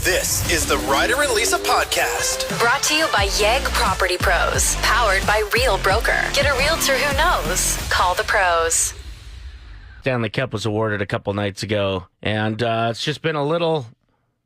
This is the Ryder and Lisa podcast. Brought to you by Yegg Property Pros. Powered by Real Broker. Get a realtor who knows. Call the pros. Stanley Cup was awarded a couple nights ago, and it's just been a little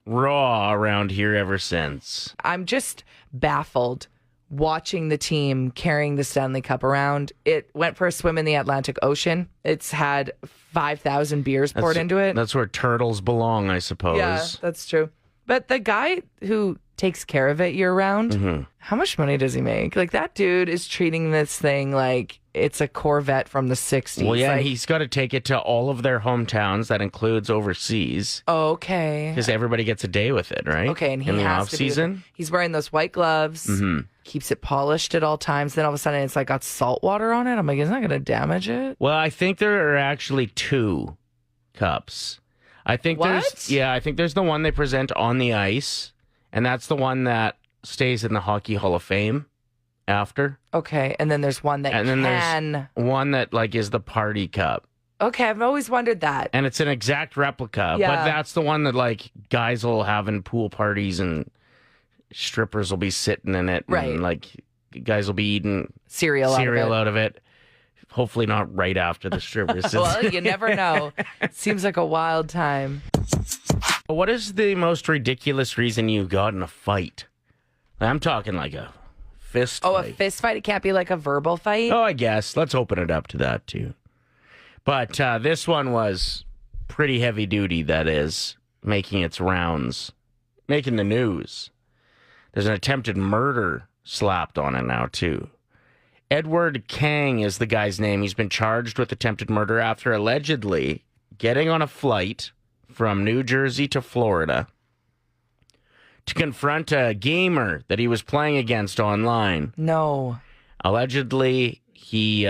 raw around here ever since. I'm just baffled watching the team carrying the Stanley Cup around. It went for a swim in the Atlantic Ocean. It's had 5,000 beers poured into it. That's where turtles belong, I suppose. Yeah, that's true. But the guy who takes care of it year round, how much money does he make? Like, that dude is treating this thing like it's a Corvette from the 60s. Well, yeah, like, he's got to take it to all of their hometowns. That includes overseas. Okay. Because everybody gets a day with it, right? Okay, and he in the has off to season. He's wearing those white gloves, keeps it polished at all times. Then all of a sudden it's like got salt water on it. I'm like, isn't that going to damage it? Well, I think there are actually two cups. I think What? I think there's the one they present on the ice, and that's the one that stays in the Hockey Hall of Fame after. Okay, and then there's one that And then there's one that like is the party cup. Okay, I've always wondered that. And it's an exact replica, Yeah. but that's the one that like guys will have in pool parties and strippers will be sitting in it. Right. And like guys will be eating Cereal out of it. Hopefully not right after the strippers. Well, you never know. Seems like a wild time. What is the most ridiculous reason you got in a fight? I'm talking like a fist Oh, fight. a fist fight? It can't be like a verbal fight? Oh, I guess. Let's open it up to that, too. But this one was pretty heavy duty, that is, making its rounds, making the news. There's an attempted murder slapped on it now, too. Edward Kang is the guy's name. He's been charged with attempted murder after allegedly getting on a flight from New Jersey to Florida to confront a gamer that he was playing against online. No. Allegedly, he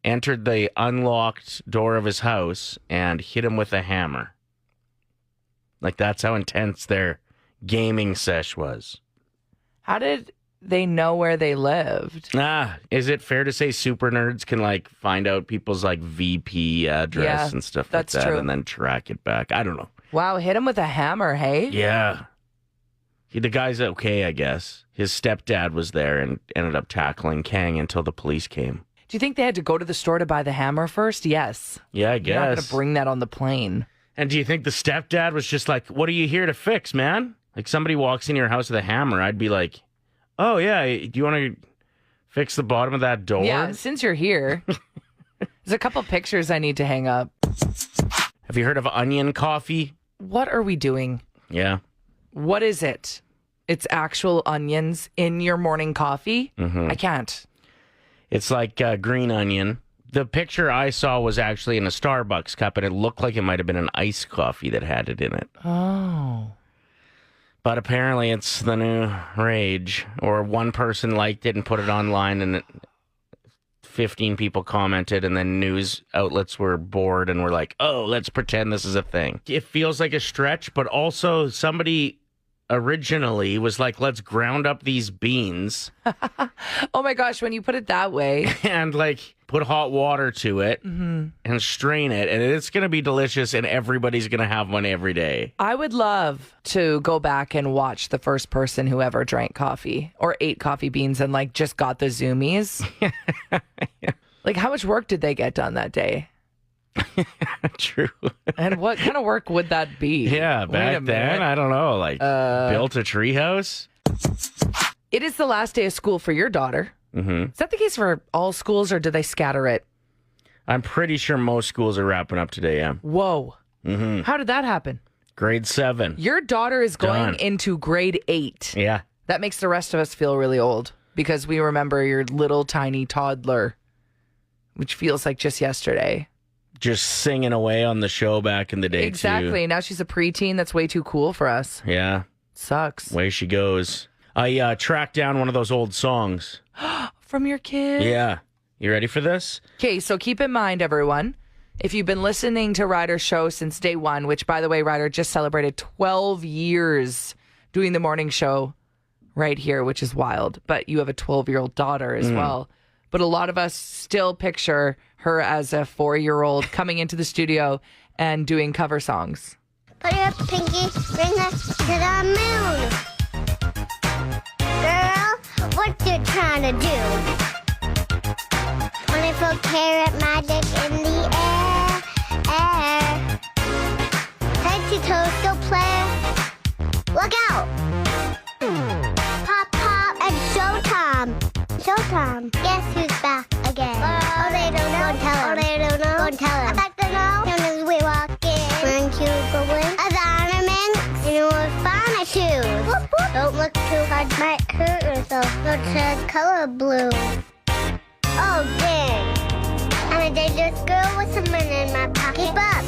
entered the unlocked door of his house and hit him with a hammer. Like, that's how intense their gaming sesh was. How did they know where they lived? Is it fair to say super nerds can, like, find out people's, like, VP address and stuff like that's that true. and then track it back? I don't know. Wow, hit him with a hammer, hey? Yeah. The guy's okay, I guess. His stepdad was there and ended up tackling Kang until the police came. Do you think they had to go to the store to buy the hammer first? Yes. Yeah, I You're not going guess. to bring that on the plane. And do you think the stepdad was just like, what are you here to fix, man? Like, somebody walks in your house with a hammer, I'd be like, oh, yeah, do you want to fix the bottom of that door? Yeah, since you're here, there's a couple pictures I need to hang up. Have you heard of onion coffee? What are we doing? Yeah. What is it? It's actual onions in your morning coffee? I can't. It's like green onion. The picture I saw was actually in a Starbucks cup, and it looked like it might have been an iced coffee that had it in it. Oh. But apparently it's the new rage. Or one person liked it and put it online, and 15 people commented, and then news outlets were bored and were like, oh, let's pretend this is a thing. It feels like a stretch, but also somebody originally was like, let's ground up these beans Oh my gosh, when you put it that way. and like put hot water to it and strain it, and it's going to be delicious, and everybody's going to have one every day. I would love to go back and watch the first person who ever drank coffee or ate coffee beans and like just got the zoomies. Like, how much work did they get done that day? True. And what kind of work would that be? Yeah, Wait a back then, minute. I don't know, like built a treehouse. It is the last day of school for your daughter. Mm-hmm. Is that the case for all schools, or do they scatter it? I'm pretty sure most schools are wrapping up today, yeah. Whoa. How did that happen? Grade 7. Your daughter is going Done. into grade 8. Yeah. That makes the rest of us feel really old because we remember your little tiny toddler, which feels like just yesterday. Just singing away on the show back in the day, Exactly. too. Now she's a preteen. That's way too cool for us. Yeah. Sucks. Way she goes. I tracked down one of those old songs. From your kid? Yeah. You ready for this? Okay, so keep in mind, everyone, if you've been listening to Ryder's show since day one, which, by the way, Ryder just celebrated 12 years doing the morning show right here, which is wild. But you have a 12-year-old daughter as well. But a lot of us still picture her as a 4-year-old coming into the studio and doing cover songs. Put your pinky finger to the moon. Girl, what you trying to do? 24-karat magic in the air. Head to toe, go play. Look out! Pop, pop, and showtime. Showtime. Guess who's back again? Oh, they don't know. Go tell him. Oh, they don't know. Go tell him. I'd like to know. Soon as we walk in. Weren't you going? As ornaments. You know what fun I choose. Whoop, whoop. Don't look too hard. Might hurt yourself. Go to color blue. Oh, dang. I'm a dangerous girl with some money in my pocket. Keep up.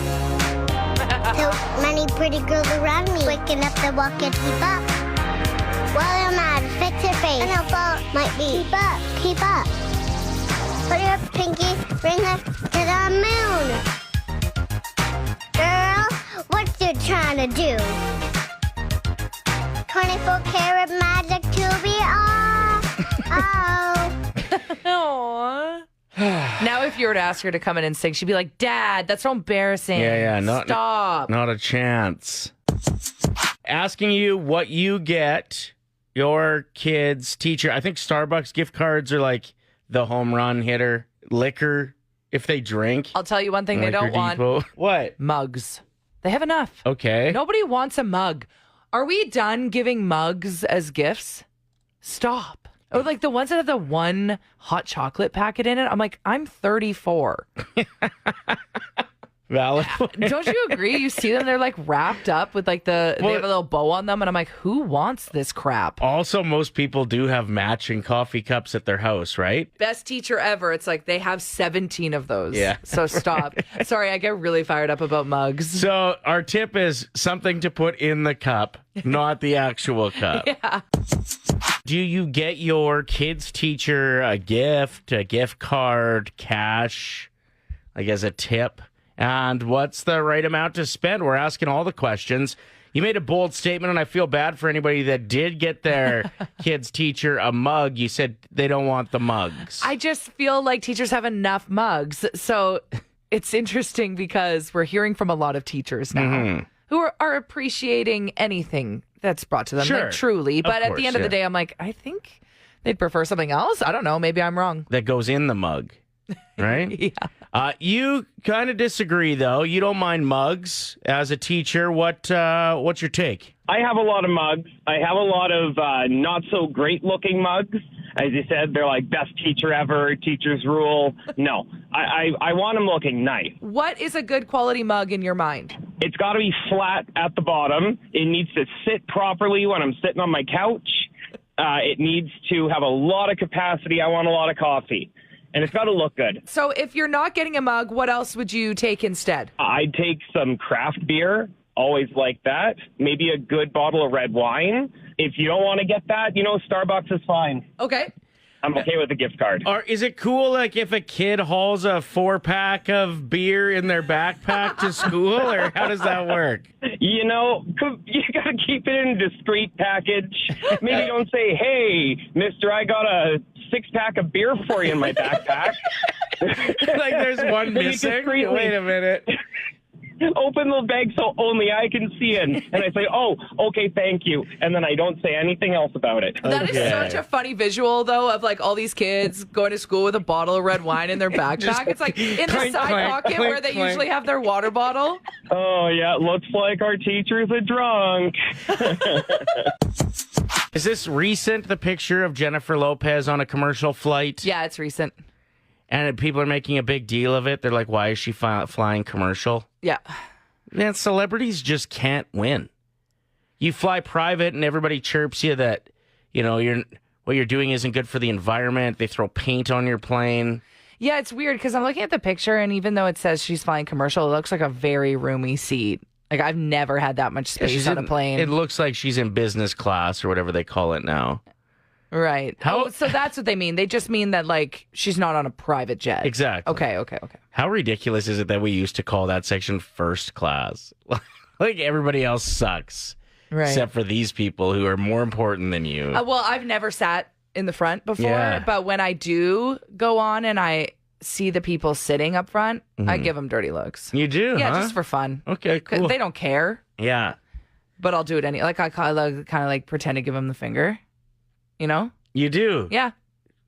So many pretty girls around me. Quick enough to walk and keep up. Well, you're mad. Fix your face. And how far might be. Keep up. Keep up. Put your pinky finger to the moon. Girl, what you trying to do? 24-karat magic to be all. Oh. Aww. Now, if you were to ask her to come in and sing, she'd be like, Dad, that's so embarrassing. Yeah. Stop. Not a chance. Asking you what you get your kid's teacher. I think Starbucks gift cards are like the home run hitter. Liquor, if they drink. I'll tell you one thing they Liquor don't want. Depot. What? Mugs. They have enough. Okay. Nobody wants a mug. Are we done giving mugs as gifts? Stop. Oh, like the ones that have the one hot chocolate packet in it. I'm like, I'm 34. Valid. Don't you agree? You see them, they're like wrapped up with like they have a little bow on them. And I'm like, who wants this crap? Also, most people do have matching coffee cups at their house, right? Best teacher ever. It's like they have 17 of those. Yeah. So stop. Sorry, I get really fired up about mugs. So our tip is something to put in the cup, not the actual cup. Yeah. Do you get your kid's teacher a gift card, cash, like as a tip? And what's the right amount to spend? We're asking all the questions. You made a bold statement, and I feel bad for anybody that did get their kid's teacher a mug. You said they don't want the mugs. I just feel like teachers have enough mugs. So it's interesting because we're hearing from a lot of teachers now who are appreciating anything that's brought to them, Sure. like truly. But at course, the end of the day, I'm like, I think they'd prefer something else. I don't know. Maybe I'm wrong. That goes in the mug, right? Yeah. You kind of disagree, though. You don't mind mugs as a teacher. What's your take? I have a lot of mugs. I have a lot of not so great looking mugs. As you said, they're like best teacher ever, teacher's rule. No, I want them looking nice. What is a good quality mug in your mind? It's got to be flat at the bottom. It needs to sit properly when I'm sitting on my couch. It needs to have a lot of capacity. I want a lot of coffee. And it's got to look good. So if you're not getting a mug, what else would you take instead? I'd take some craft beer. Always like that. Maybe a good bottle of red wine. If you don't want to get that, Starbucks is fine. Okay. I'm okay with the gift card. Or is it cool, like, if a kid hauls a 4-pack of beer in their backpack to school, or how does that work? You got to keep it in a discreet package. Maybe don't say, hey, mister, I got a 6-pack of beer for you in my backpack. Like, there's one Maybe missing? discreetly. Wait a minute. Open the bag so only I can see it. And I say, oh, okay, thank you. And then I don't say anything else about it. That is such a funny visual, though, of like all these kids going to school with a bottle of red wine in their backpack. It's like in the clink, side clink, pocket clink, where they clink. usually have their water bottle. Oh, yeah, it looks like our teacher's a drunk. Is this recent, the picture of Jennifer Lopez on a commercial flight? Yeah, it's recent. And people are making a big deal of it. They're like, why is she flying commercial? Yeah. Man, celebrities just can't win. You fly private and everybody chirps you that, what you're doing isn't good for the environment. They throw paint on your plane. Yeah, it's weird because I'm looking at the picture, and even though it says she's flying commercial, it looks like a very roomy seat. Like, I've never had that much space on a plane. It looks like she's in business class or whatever they call it now. Right. So that's what they mean. They just mean that, like, she's not on a private jet. Exactly. Okay. How ridiculous is it that we used to call that section first class? Like, everybody else sucks. Right. Except for these people who are more important than you. Well, I've never sat in the front before, Yeah. but when I do go on and I see the people sitting up front, I give them dirty looks. You do, Yeah, huh? just for fun. Okay, 'Cause cool. they don't care. Yeah. But I'll do it I kind of like pretend to give them the finger. You know? You do? Yeah.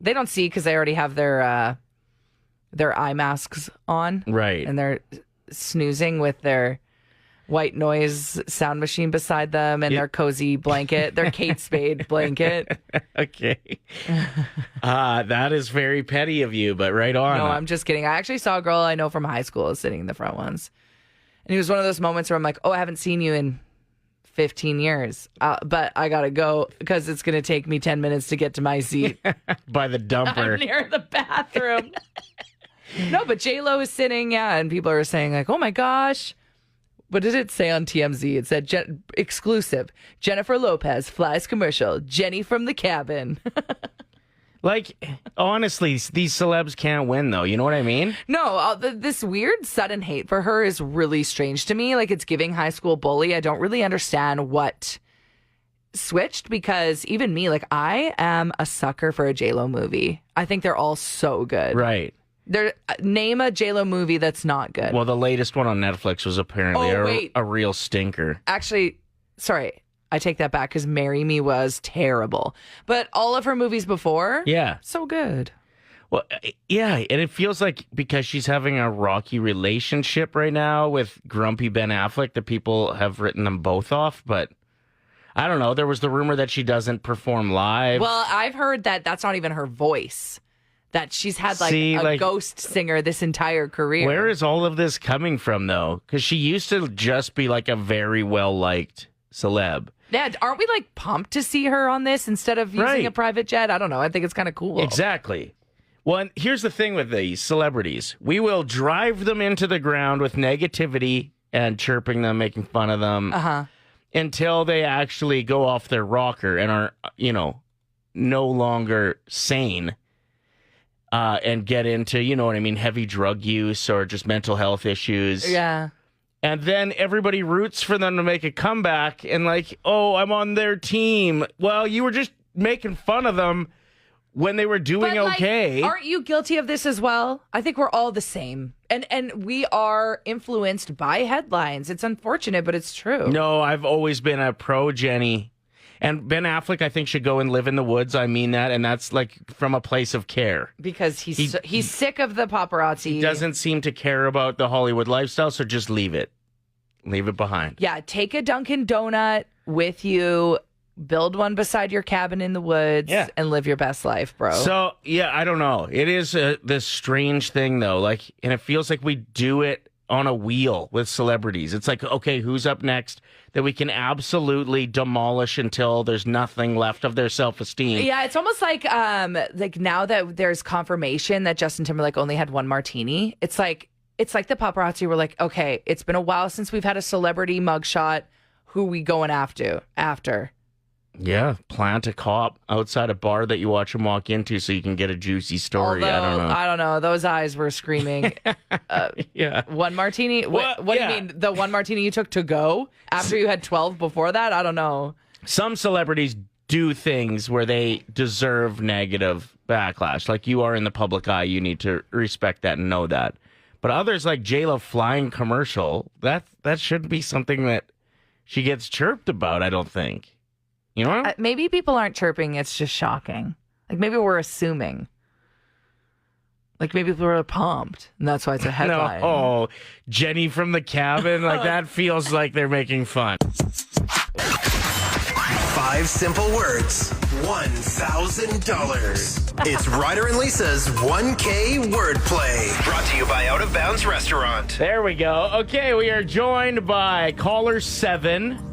They don't see because they already have their eye masks on. Right. And they're snoozing with their white noise sound machine beside them and their cozy blanket, their Kate Spade blanket. Okay. That is very petty of you, but right on. No, I'm just kidding. I actually saw a girl I know from high school sitting in the front once. And it was one of those moments where I'm like, oh, I haven't seen you in 15 years, but I gotta go because it's gonna take me 10 minutes to get to my seat. By the dumper. I'm near the bathroom. No, but J-Lo is sitting, and people are saying like, oh my gosh. What did it say on TMZ? It said exclusive. Jennifer Lopez flies commercial. Jenny from the cabin. Like, honestly, these celebs can't win, though. You know what I mean? No, this weird sudden hate for her is really strange to me. Like, it's giving high school bully. I don't really understand what switched because even me, like, I am a sucker for a J-Lo movie. I think they're all so good. Right. Name a J-Lo movie that's not good. Well, the latest one on Netflix was apparently a real stinker. Actually, sorry, I take that back because Marry Me was terrible. But all of her movies before, so good. Well, yeah, and it feels like because she's having a rocky relationship right now with grumpy Ben Affleck that people have written them both off, but I don't know. There was the rumor that she doesn't perform live. Well, I've heard that that's not even her voice. That she's had a ghost singer this entire career. Where is all of this coming from, though? Because she used to just be like a very well-liked celeb. Yeah, aren't we like pumped to see her on this instead of using a private jet? I don't know. I think it's kind of cool. Exactly. Well, and here's the thing with these celebrities. We will drive them into the ground with negativity and chirping them, making fun of them until they actually go off their rocker and are, no longer sane. And get into, heavy drug use or just mental health issues. Yeah. And then everybody roots for them to make a comeback and like, oh, I'm on their team. Well, you were just making fun of them when they were doing okay. Aren't you guilty of this as well? I think we're all the same. And we are influenced by headlines. It's unfortunate, but it's true. No, I've always been a pro Jenny. And Ben Affleck, I think, should go and live in the woods. I mean that. And that's like from a place of care. Because he's sick of the paparazzi. He doesn't seem to care about the Hollywood lifestyle, so just leave it. Leave it behind. Yeah, take a Dunkin' Donut with you, build one beside your cabin in the woods, and live your best life, bro. So, yeah, I don't know. It is this strange thing, though. And it feels like we do it on a wheel with celebrities. It's like, okay, who's up next that we can absolutely demolish until there's nothing left of their self-esteem? Yeah, it's almost like now that there's confirmation that Justin Timberlake only had one martini, it's like the paparazzi were like, okay, it's been a while since we've had a celebrity mugshot. Who we going after? Yeah, plant a cop outside a bar that you watch him walk into so you can get a juicy story. I don't know. Those eyes were screaming. Yeah. One martini? What do you mean? The one martini you took to go after you had 12 before that? I don't know. Some celebrities do things where they deserve negative backlash. Like you are in the public eye. You need to respect that and know that. But others like J-Lo flying commercial, that shouldn't be something that she gets chirped about, I don't think. You know? Maybe people aren't chirping. It's just shocking. Like maybe we're assuming. Like maybe people are pumped, and that's why it's a headline. No, Jenny from the cabin. Like that feels like they're making fun. 5 simple words, $1,000. It's Ryder and Lisa's 1K wordplay. Brought to you by Out of Bounds Restaurant. There we go. Okay, we are joined by caller 7.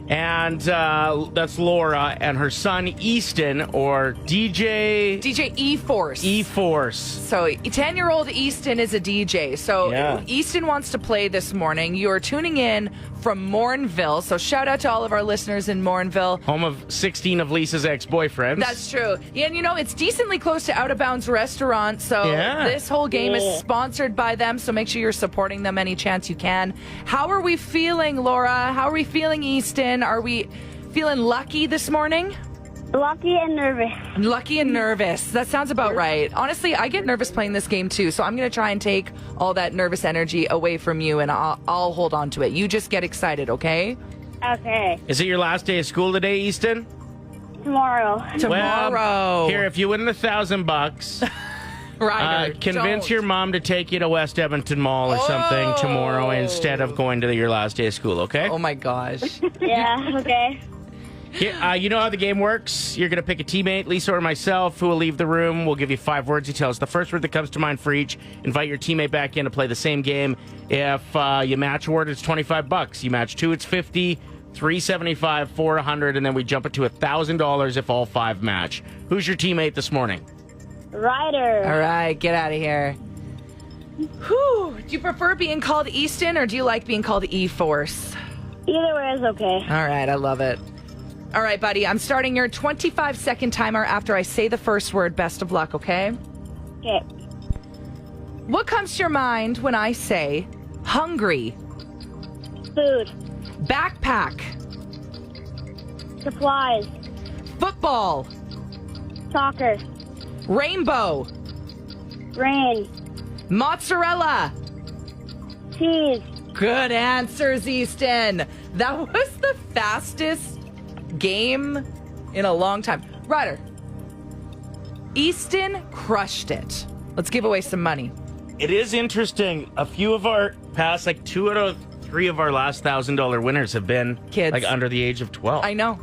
And that's Laura and her son Easton, or DJ E-Force. E-Force. So 10-year-old Easton is a DJ. So Easton wants to play this morning. You are tuning in from Morinville. So shout out to all of our listeners in Morinville. Home of 16 of Lisa's ex-boyfriends. That's true. Yeah, and it's decently close to Out of Bounds Restaurant. So this whole game is sponsored by them. So make sure you're supporting them any chance you can. How are we feeling, Laura? How are we feeling, Easton? Are we feeling lucky this morning? Lucky and nervous. Lucky and nervous. That sounds about right. Honestly, I get nervous playing this game too, so I'm going to try and take all that nervous energy away from you, and I'll hold on to it. You just get excited, okay? Okay. Is it your last day of school today, Easton? Tomorrow. Tomorrow. Well, here, if you win $1,000, Ryder, convince don't. your mom to take you to West Edmonton Mall or something tomorrow instead of going to your last day of school, okay? Oh my gosh. Yeah, okay. Here, you know how the game works. You're going to pick a teammate, Lisa or myself, who will leave the room. We'll give you 5 words. You tell us the first word that comes to mind for each. Invite your teammate back in to play the same game. If you match a word, it's $25. You match 2, it's $50. 375, 400, and then we jump it to $1,000 if all 5 match. Who's your teammate this morning? Ryder. All right, get out of here. Whew. Do you prefer being called Easton, or do you like being called E-Force? Either way is okay. All right, I love it. All right, buddy, I'm starting your 25-second timer after I say the first word. Best of luck, okay? Okay. What comes to your mind when I say hungry, Food. backpack, Supplies. football, Soccer. rainbow, Rain. mozzarella? Cheese. Good answers, Easton. That was the fastest game in a long time. Ryder, Easton crushed it. Let's give away some money. It is interesting. A few of our past, like 2 out of 3 of our last $1,000 winners have been Kids. like under the age of 12. I know.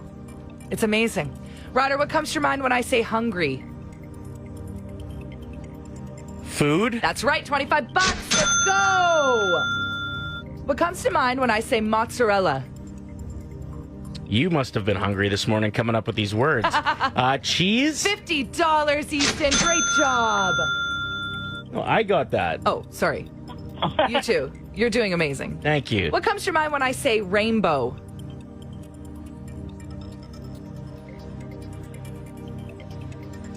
It's amazing. Ryder, what comes to your mind when I say hungry? Food? That's right, $25. Let's go. What comes to mind when I say mozzarella? You must have been hungry this morning coming up with these words. Cheese? $50, Easton. Great job. Oh, I got that. Oh, sorry. You too. You're doing amazing. Thank you. What comes to your mind when I say rainbow?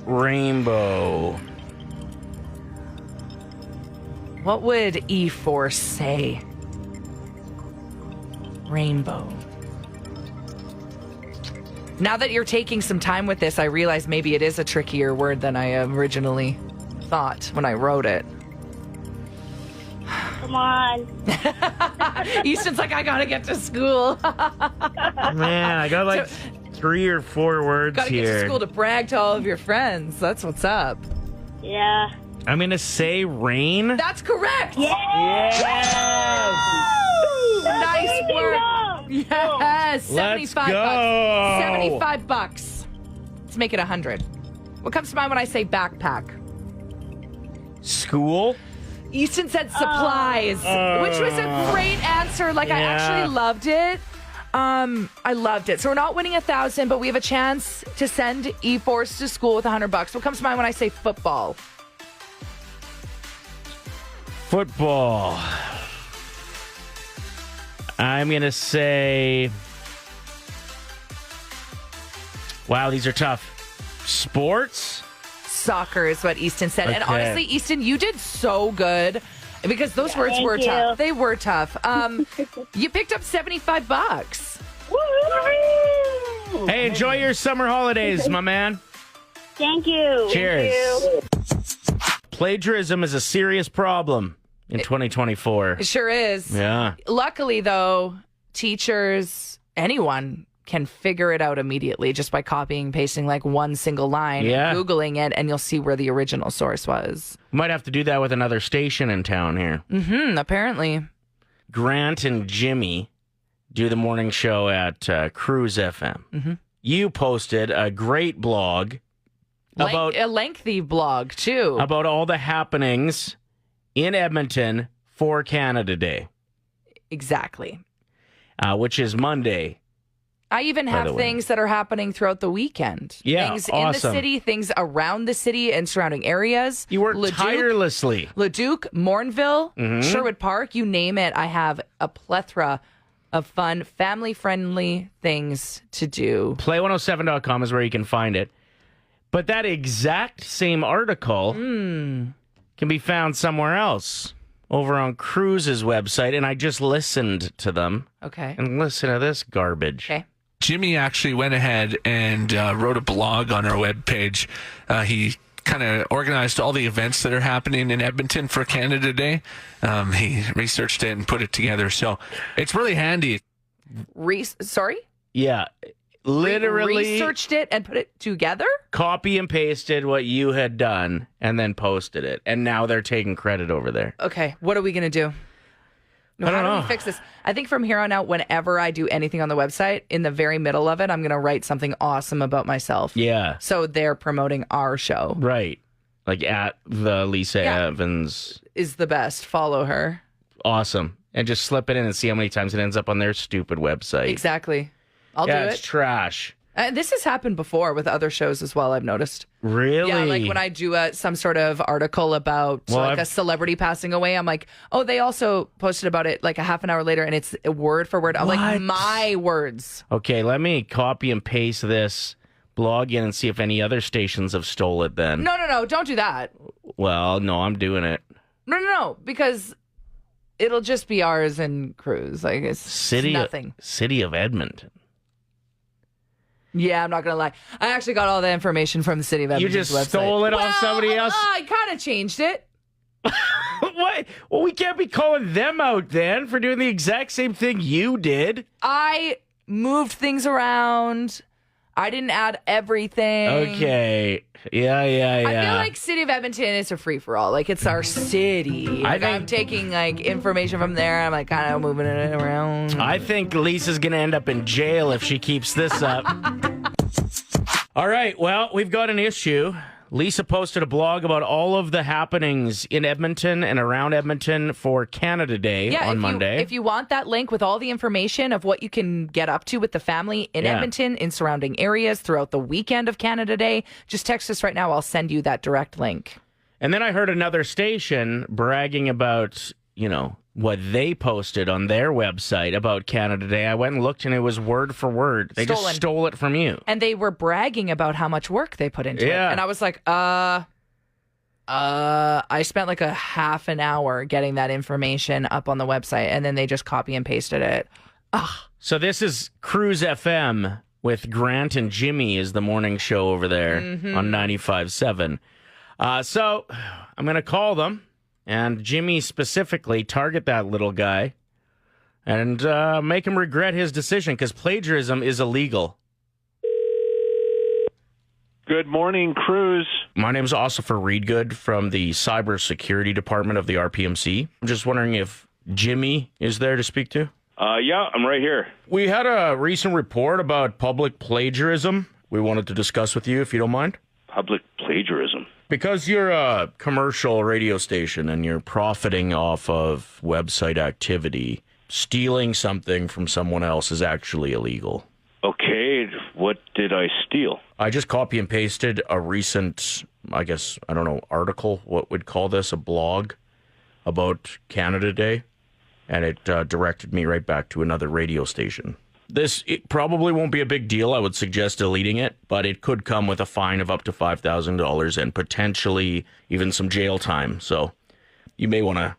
Rainbow. What would E-Force say? Rainbow. Now that you're taking some time with this, I realize maybe it is a trickier word than I originally thought when I wrote it. Come on. Easton's like, I gotta get to school. Man, I got like 3 or 4 words Gotta here. get to school to brag to all of your friends. That's what's up. Yeah. I'm going to say rain. That's correct. Yes! Nice work. Yes. Let's 75 go. bucks. $75. Let's make it 100. What comes to mind when I say backpack? School? Easton said supplies, which was a great answer. Like, I Yeah. actually loved it. I loved it. So we're not winning 1,000, but we have a chance to send E-Force to school with $100. What comes to mind when I say football? Football. I'm going to say... Wow, these are tough. Sports? Soccer is what Easton said. And Okay. honestly, Easton, you did so good because those words thank were you. tough. They were tough. You picked up $75. Woo! Hey, enjoy your summer holidays, my man. Thank you. Cheers. Thank you. Plagiarism is a serious problem in 2024. It sure is. Yeah. Luckily, though, teachers, anyone can figure it out immediately just by copying and pasting like one single line, Yeah. Googling it, and you'll see where the original source was. Might have to do that with another station in town here. Apparently. Grant and Jimmy do the morning show at Cruise FM. You posted a great blog about a lengthy blog, too. about all the happenings in Edmonton for Canada Day, Exactly. which is Monday. I even have the way. things that are happening throughout the weekend. Yeah, things in the awesome. city, things around the city and surrounding areas. You work Leduc, tirelessly. Leduc, Mornville, Sherwood Park, you name it. I have a plethora of fun, family-friendly things to do. Play107.com is where you can find it. But that exact same article can be found somewhere else over on Cruise's website. And I just listened to them. Okay. And listen to this garbage. Okay. Jimmy actually went ahead and wrote a blog on our webpage. He kind of organized all the events that are happening in Edmonton for Canada Day. He researched it and put it together. So it's really handy. Sorry? Yeah. Literally researched it and put it together? Copy and pasted what you had done and then posted it. And now they're taking credit over there. Okay, what are we going to do? I don't How know. do we fix this? I think from here on out, whenever I do anything on the website, in the very middle of it, I'm going to write something awesome about myself. Yeah. So they're promoting our show. Right. Like at the Lisa Yeah. Evans. Is the best. Follow her. Awesome. And just slip it in and see how many times it ends up on their stupid website. Exactly. I'll do It's it. trash. This has happened before with other shows as well, I've noticed. Really? Yeah, like when I do some sort of article about a celebrity passing away, I'm like, oh, they also posted about it like a half an hour later, and it's word for word. I'm like, What? my words. Okay, let me copy and paste this blog in and see if any other stations have stole it then. No, don't do that. Well, no, I'm doing it. No, because it'll just be ours and Cruz. Like it's nothing. City of Edmonton. Yeah, I'm not gonna lie. I actually got all the information from the City of You Edmonton's just website. stole it off somebody else? I kind of changed it. What? Well, we can't be calling them out then for doing the exact same thing you did. I moved things around. I didn't add everything. Okay. Yeah. I feel like City of Edmonton is a free for all. Like it's our city. Like, I'm taking like information from there. I'm like kind of moving it around. I think Lisa's going to end up in jail if she keeps this up. All right. Well, we've got an issue. Lisa posted a blog about all of the happenings in Edmonton and around Edmonton for Canada Day on Monday. If you want that link with all the information of what you can get up to with the family in Edmonton, in surrounding areas throughout the weekend of Canada Day, just text us right now. I'll send you that direct link. And then I heard another station bragging about, what they posted on their website about Canada Day. I went and looked and it was word for word. They just stole it from you. And they were bragging about how much work they put into it. And I was like, I spent like a half an hour getting that information up on the website and then they just copy and pasted it. Ugh. So this is Cruise FM with Grant and Jimmy is the morning show over there on 95.7. So I'm going to call them. And Jimmy specifically target that little guy and make him regret his decision because plagiarism is illegal. Good morning, Cruz. My name is Ossifer Reedgood from the Cybersecurity Department of the RPMC. I'm just wondering if Jimmy is there to speak to. Yeah, I'm right here. We had a recent report about public plagiarism we wanted to discuss with you, if you don't mind. Public plagiarism? Because you're a commercial radio station and you're profiting off of website activity, stealing something from someone else is actually illegal. Okay, what did I steal? I just copy and pasted a recent, article, what we'd call this, a blog about Canada Day, and it directed me right back to another radio station. It probably won't be a big deal. I would suggest deleting it, but it could come with a fine of up to $5,000 and potentially even some jail time. So you may want to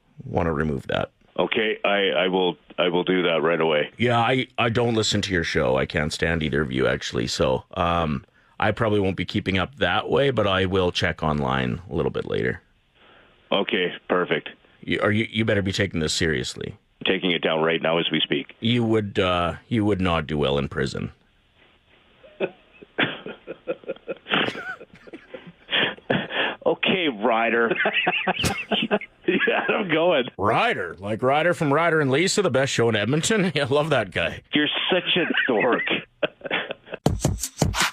remove that. Okay, I will do that right away. Yeah, I don't listen to your show. I can't stand either of you, actually. So I probably won't be keeping up that way, but I will check online a little bit later. Okay, perfect. You better be taking this seriously. Taking it down right now as we speak. You would not do well in prison. Okay, Ryder. Yeah, I'm going. Ryder, like Ryder from Ryder and Lisa, the best show in Edmonton. Yeah, I love that guy. You're such a dork.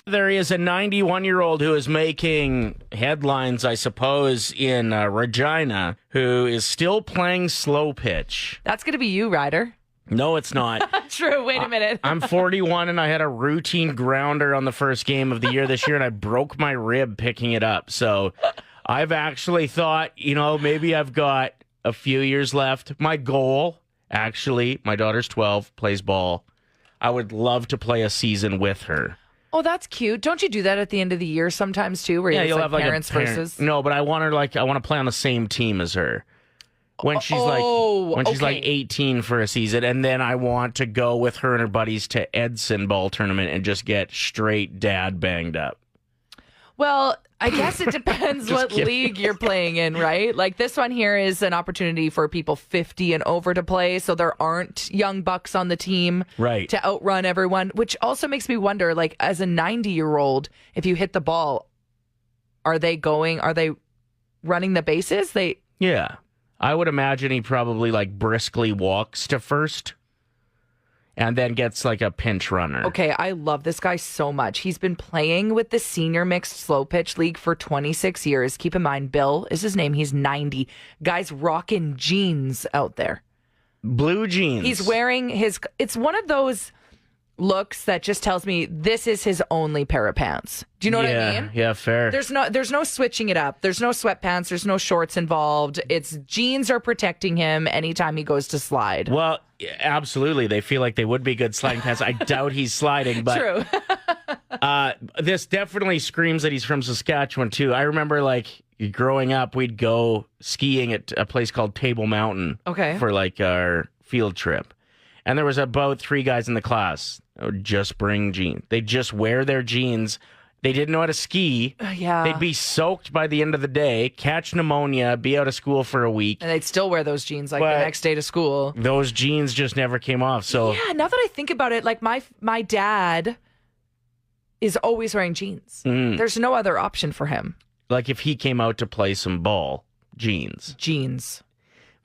There is a 91-year-old who is making headlines, I suppose, in Regina, who is still playing slow pitch. That's going to be you, Ryder. No, it's not. True. Wait a minute. I'm 41 and I had a routine grounder on the first game of the year this year and I broke my rib picking it up. So I've actually thought, maybe I've got a few years left. My goal, actually, my daughter's 12, plays ball. I would love to play a season with her. Oh, that's cute. Don't you do that at the end of the year sometimes too, where Yeah, it's you'll like have like parents a parent. versus? No, but I want to play on the same team as her. when she's like 18 for a season, and then I want to go with her and her buddies to Edson ball tournament and just get straight dad banged up. Well, I guess it depends what kidding. league you're playing in, right? Like this one here is an opportunity for people 50 and over to play, so there aren't young bucks on the team Right. to outrun everyone, which also makes me wonder, like as a 90-year-old, if you hit the ball, are they running the bases? Yeah. I would imagine he probably like briskly walks to first and then gets like a pinch runner. Okay, I love this guy so much. He's been playing with the senior mixed slow pitch league for 26 years. Keep in mind, Bill is his name. He's 90. Guy's rocking jeans out there. Blue jeans. He's wearing it's one of those looks that just tells me this is his only pair of pants. Do you know what I mean? Yeah, fair. There's no switching it up. There's no sweatpants. There's no shorts involved. It's jeans are protecting him anytime he goes to slide. Well, absolutely. They feel like they would be good sliding pants. I doubt he's sliding, but True. this definitely screams that he's from Saskatchewan too. I remember like growing up, we'd go skiing at a place called Table Mountain for like our field trip. And there was about 3 guys in the class that would just bring jeans. They'd just wear their jeans. They didn't know how to ski. Yeah. They'd be soaked by the end of the day, catch pneumonia, be out of school for a week. And they'd still wear those jeans like But the next day to school. Those jeans just never came off. So Yeah, now that I think about it, like my dad is always wearing jeans. There's no other option for him. like if he came out to play some ball, jeans. Jeans.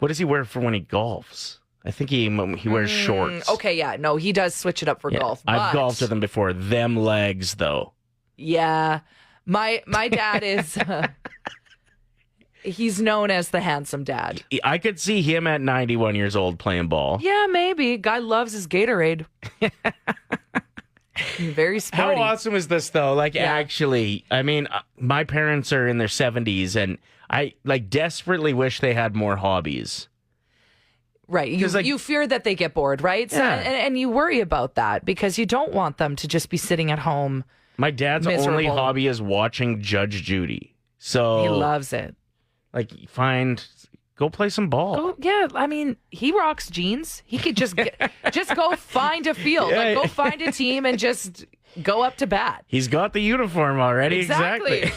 What does he wear for when he golfs? I think he wears shorts. Okay, yeah. No, he does switch it up for golf. I've but- golfed with him before. Them legs, though. Yeah. My dad is... he's known as the handsome dad. I could see him at 91 years old playing ball. Yeah, maybe. Guy loves his Gatorade. Very sporty. How awesome is this, though? Like, actually, I mean, my parents are in their 70s, and I, like, desperately wish they had more hobbies. Right. You fear that they get bored, right? So, Yeah. and you worry about that because you don't want them to just be sitting at home. My dad's miserable. only hobby is watching Judge Judy. So He loves it. like, go play some ball. Oh, yeah, I mean, he rocks jeans. He could just just go find a field. Yeah. Like, go find a team and just go up to bat. He's got the uniform already. Exactly.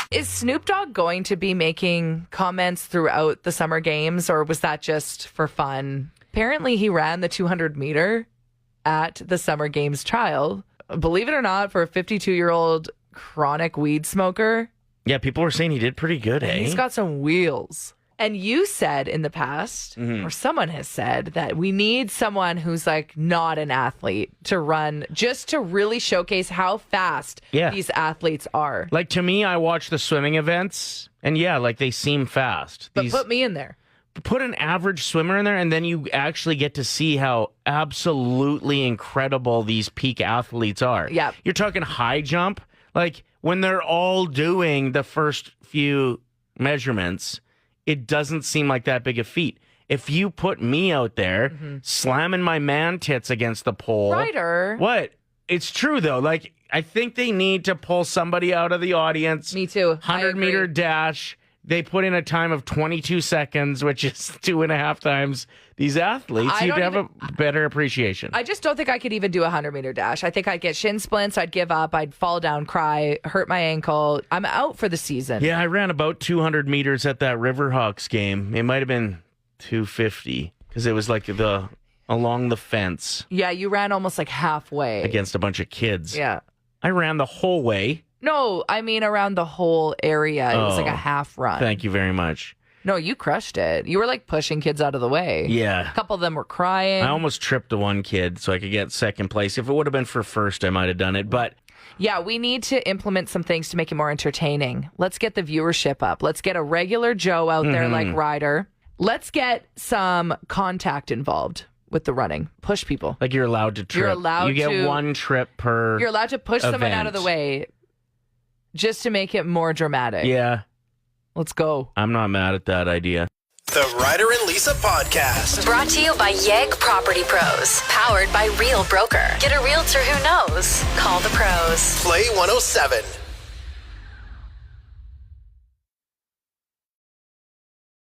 Is Snoop Dogg going to be making comments throughout the summer games, or was that just for fun? Apparently, he ran the 200-meter at the summer games trial. Believe it or not, for a 52-year-old chronic weed smoker, Yeah, people were saying he did pretty good, eh? he's got some wheels. And you said in the past, or someone has said, that we need someone who's like not an athlete to run just to really showcase how fast these athletes are. Like, to me, I watch the swimming events, and yeah, like, they seem fast. But put me in there. Put an average swimmer in there, and then you actually get to see how absolutely incredible these peak athletes are. Yeah. You're talking high jump. Like, when they're all doing the first few measurements, it doesn't seem like that big a feat. If you put me out there slamming my man tits against the pole. Ryder. What? It's true, though. Like, I think they need to pull somebody out of the audience. Me too. 100-meter dash. They put in a time of 22 seconds, which is 2.5 times these athletes. You'd have a better appreciation. I just don't think I could even do a 100-meter dash. I think I'd get shin splints. I'd give up. I'd fall down, cry, hurt my ankle. I'm out for the season. Yeah, I ran about 200 meters at that Riverhawks game. It might have been 250 because it was like along the fence Yeah, you ran almost like halfway. against a bunch of kids. Yeah. I ran the whole way. No, I mean around the whole area. It was like a half run. Thank you very much. No, you crushed it. You were like pushing kids out of the way. Yeah. A couple of them were crying. I almost tripped the one kid so I could get second place. If it would have been for first, I might have done it. But Yeah, we need to implement some things to make it more entertaining. Let's get the viewership up. Let's get a regular Joe out there like Ryder. Let's get some contact involved with the running. Push people. like, you're allowed to trip. You're allowed You get to- one trip per You're allowed to push someone out of the event. way just to make it more dramatic. Yeah. Let's go. I'm not mad at that idea. The Ryder and Lisa Podcast. Brought to you by Yegg Property Pros. Powered by Real Broker. Get a realtor who knows. Call the pros. Play 107.